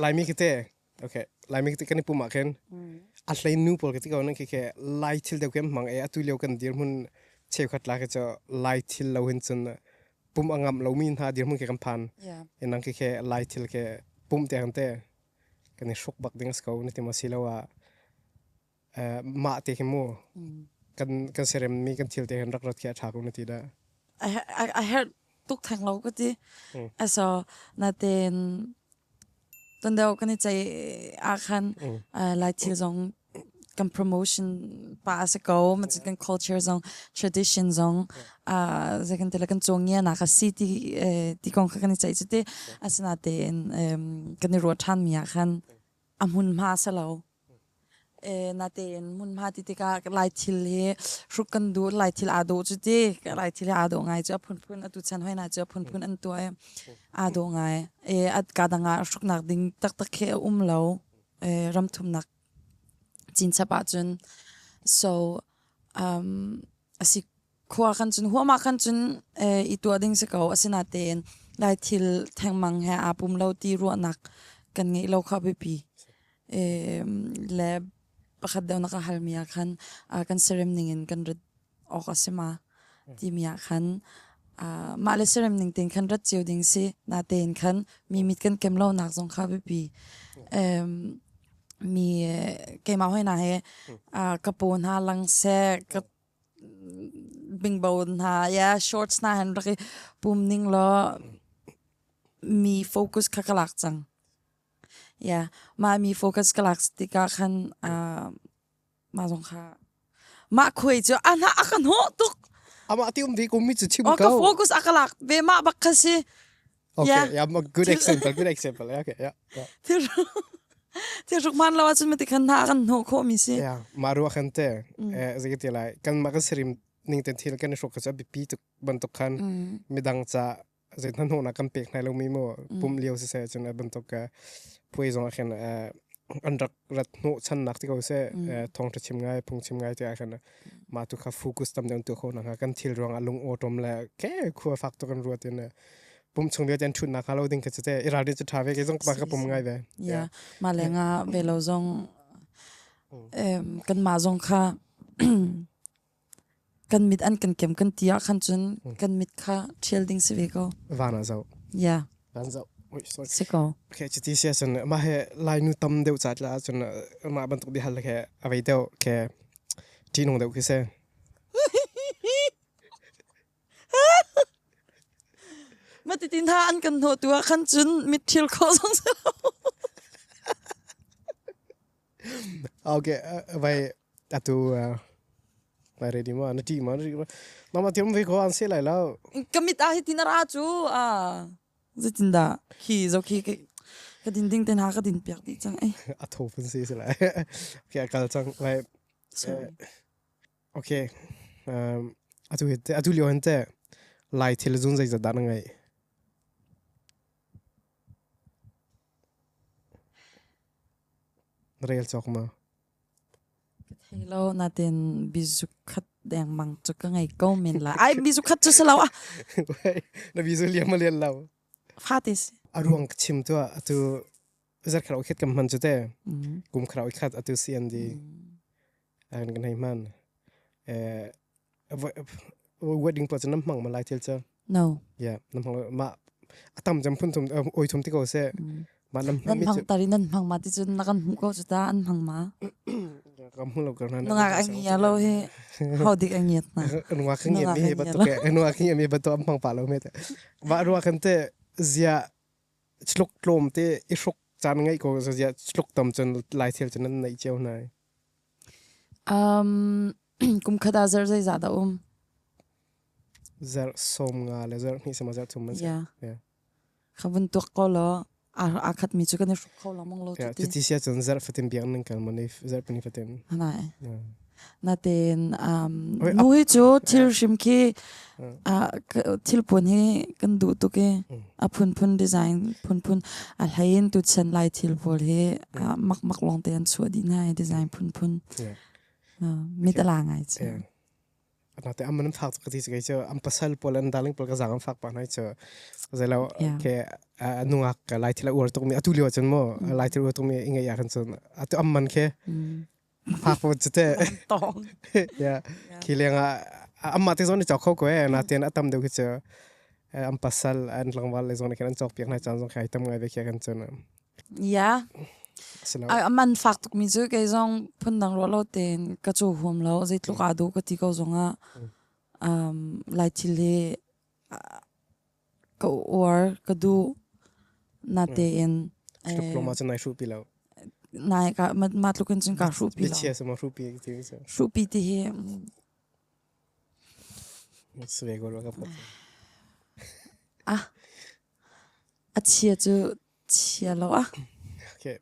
ลายมีกิเตโอเคลายมีกิเตกันนี่ปุ่มมาเข็นอัลไลนูพอลกิเตก็นั่นคือแค่ลายทิลเดียวกันมังอัตุเลียวกันเดียร์มุนเชฟขัดลาก็จะลายทิลเราเห็นจนปุ่มอ่างเรามีนหาเดียร์มุนแค่กันพันนั่นคือแค่ลายทิลแค่ปุ่มเตะกันเตะกันนี่ชกบักดิ้งสกาวนี่ที่มาสิลว่ามาเตะขึ้นมัวกันเสร็จมีกันทิลเตะกันรักแค่ฉากนี่ที่ได้ I heard ทุกทางเราก็ที่also นาเตนตอนเดียวกันนี่ใจอาคันลายที่ทรงกัน promotion ป่าสกาวมันจะกัน culture ทรง tradition ทรงจะกันแต่ละกันจงเงี้ยนะคะ city ที่กองกันนี่ใจสุดที่also นาเตนกันนี่รัวทันมีอาคันอามุนมาสลาวนาเตนมุนมาติติกาลายทิลเฮรุกันดูลายทิลอาโดจุดที่ลายทิลอาโดไงจะพุ่นพุ่นอตุชันห้อยน่าจะพุ่นพุ่นอันตัวอาโดไงอัดกาดังอาชุกนักดิ้งตักตักเคเรารำทุมนักจินสบาจุน so สิขวากันจุนหัวมากันจุนอีตัวดิ้งสกาวสินาเตนลายทิลแทงมังแฮอาปุ่มเราตีรัวนักกันไงเราเข้าไปปีและประคัดเดียวนักฮัลมีอาคันกันเซรมนิงกันรัดออกสิมาที่มีอาคันมาเลเซรมนิงติงคันรัดเจียวดิงสินาเตนคันมีมิดกันเกมเล่านักสงข้าไปปีมีเกมเอาให้นายกระปูนหาลังแซกับบิงบอลหายาช็อตส์น่าเห็นรักปุ่มนิ่งล้อมีโฟกัสขักหลักจังมามีโฟกัสกลักสติกาคันมาสงค่ะมาคุยจ้ะอันนั้นอากันหัวตุกมาที่ดีกูมีจุดชิมก็โฟกัสอักลักเบมาบักคสิโอเคgood exampleโอเคที่รุกมันเราจะไม่ติดขันหากันหัวโคมิสิมารู้ขันเตะจะกี่อะไรกันมาก็สริมนิ่งเต็มที่แล้วกันชกก็จะบิปีตุกบันตุกขันไม่ดังจะจะนั่นหัวนักกันเปกในเรามีมั่วปุ่มเลี้ยวเสียจนบันตุกพวยจงอาคันอันรักโนชันนักที่เขาเสทองจะชิมง่ายพงชิมง่ายที่อาคันมาตุกโฟกัสตามเดินตัวเขานะคะกันทิลรองอารมณ์โอตมแล้วแค่ขัวฟักตัวกันรัวเต็มเลยปุ่มชงเดียวจันชุนนะคะเราดิ้งก็จะเจอราดิจะทำให้ก็ต้องปากกับปุ่มง่ายไปมาเลยงาเวลาจงกันมาจงค่ะกันมิดอันกันเก็มกันตีอ่ะขันจุนกันมิดค่ะเชลดิ้งสิเวก็วานาเจ้าวันเจ้าสิก็โอเคจุดที่เสียจนมาให้ลายนูตำเดียวจัดละจนมาบรรทุกดิฮัลแค่เอาไว้เดียวแค่ที่นงเดียวคือเสียมาติดท่าอันกันหัวตัวขันจุนมิดเชลเขาสงสัยโอเคไว้อะตัวไปเรดี้มานาทีมาน้ำมาเตรียมไว้ก่อนเสียแล้วก็มิดอาทิตย์น่ารักจูจะจินดาขี้จะขี้ก็ดินดิ้งเต็นหาก็ดินเปียกดีจังอะโถเป็นสิสิแหละโอเคกันจังไว้โอเคอะตัวเห็นอะตัวเลี้ยวเห็นแต่ไลท์เทเลซูนจะดันยังไงเรียลจอกมาเฮลโลนาเดนบิซุคัดแดงมังจุกไงก็เมนละไอบิซุคัดจุสลาวแล้วบิซุเลี้ยงมาเลี้ยงเราฟาติสอารวงชิมตัวตัวจะคราวคิดกับมันจุดเต้กุมคราวคิดตัวเสียนดีอันกันให้มันwedding ปะจะน้ำมังมาไล่เที่ยวจ้ะ no น้ำมังมาตั้มจำพุ่นทุ่มโอ้ยทุ่มที่เขาเสียมาน้ำมังตารินันมังมาที่จุดนักกันหุก็จุดอันมังมาก็มุ่งเรากันนั่นนักอันเงียเราเฮเขาดิอันเงียนะนักอันเงียมีบัตรแกนักอันเงียมีบัตรมังป่าเราไม่ได้ว่ารัวกันเตะเสียชลุกลมเตะอิชกจานไงก็เสียชลุกต่ำจนไล่เที่ยวจนนั้นในเจ้าไหนกุมขดาเซอร์ใจจัดเซอร์สมงาเลยเซอร์นี่สมัยเซอร์สมมันขบันตัวก็แล้วอาคัดมีจุกันในชุกเขาละมองโลจุดที่เสียจนเซอร์ฟัตินเบียงนึงกันมันนี่เซอร์เป็นฟัตินไหนนาเตนนุ้ยจูทิลชิมคีทิลปุ่นให้กันดูตุกพุ่นดีไซน์พุ่นอะไรยันตุชันไลทิลปุ่นให้มักลองเตียนสวัสดีง่ายดีไซน์พุ่นมิตรลางไงจ้ะ na te amman phak ka ti se cho am pasal polan daling pol ka zang phak pa nai cho zelo ke nungak ka lai thila ur tok mi atulio chen mo lai thila ur tok mi inga ya kan chon atu amman ke phak po chete tong ya kilenga amma te zon chok kho ko na ten atam de cho am pasal an langwal le zon kan chok piak na chan zon khai tam ngai ve ke kan chon ya man fak tuk mi chu ke zong phun dang ro lo ten ka chu hum lo zait lu ka do ka ti ko zonga lai chile ka or ka du na te en diploma chen nai shu pi lo nai ka mat lu kan chen ka shu pi lo bichia se mo shu pi ti so shu pi ti he sve go ka pot a chia chu chia lo a